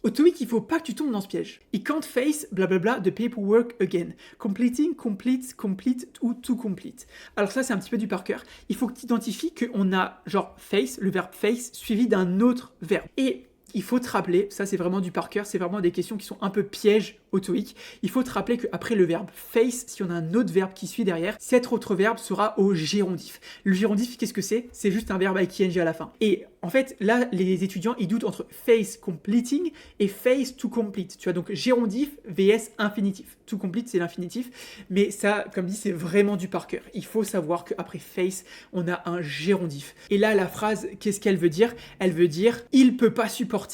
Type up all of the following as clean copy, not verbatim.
Au TOEIC, il faut pas que tu tombes dans ce piège. It can't face blablabla the paperwork again. Completing, complete, complete ou to complete. Alors ça, c'est un petit peu du par cœur. Il faut que tu identifies qu'on a genre face, le verbe face, suivi d'un autre verbe. Et il faut te rappeler, ça c'est vraiment du par cœur, c'est vraiment des questions qui sont un peu pièges au TOEIC. Il faut te rappeler qu'après le verbe face, si on a un autre verbe qui suit derrière, cet autre verbe sera au gérondif. Le gérondif, qu'est-ce que c'est? C'est juste un verbe avec ing à la fin. Et en fait, là, les étudiants, ils doutent entre face completing et face to complete. Tu vois, donc gérondif vs infinitif. To complete, c'est l'infinitif. Mais ça, comme dit, c'est vraiment du par cœur. Il faut savoir qu'après face, on a un gérondif. Et là, la phrase, qu'est-ce qu'elle veut dire? Elle veut dire, il peut pas supporter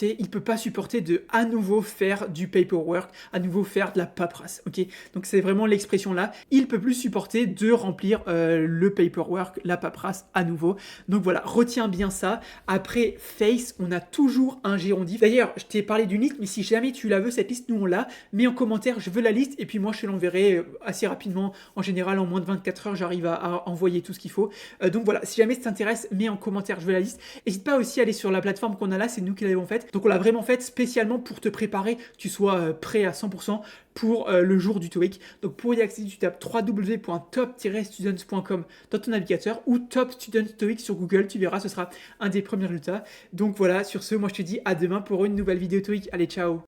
de à nouveau faire du paperwork, à nouveau faire de la paperasse, ok? Donc c'est vraiment l'expression là, il peut plus supporter de remplir le paperwork, la paperasse à nouveau. Donc voilà, retiens bien ça. Après face, on a toujours un gérondif. D'ailleurs, je t'ai parlé d'une liste, mais si jamais tu la veux, cette liste, nous on l'a, mets en commentaire, je veux la liste, et puis moi je te l'enverrai assez rapidement. En général, en moins de 24 heures, j'arrive à envoyer tout ce qu'il faut. Donc voilà, si jamais ça t'intéresse, mets en commentaire, je veux la liste. N'hésite pas aussi à aller sur la plateforme qu'on a là, c'est nous qui l'avons faite. Donc on l'a vraiment faite spécialement pour te préparer, tu sois prêt à 100% pour le jour du TOEIC. Donc pour y accéder, tu tapes www.top-students.com dans ton navigateur ou Top Student TOEIC sur Google, tu verras, ce sera un des premiers résultats. Donc voilà, sur ce, moi je te dis à demain pour une nouvelle vidéo TOEIC. Allez, ciao!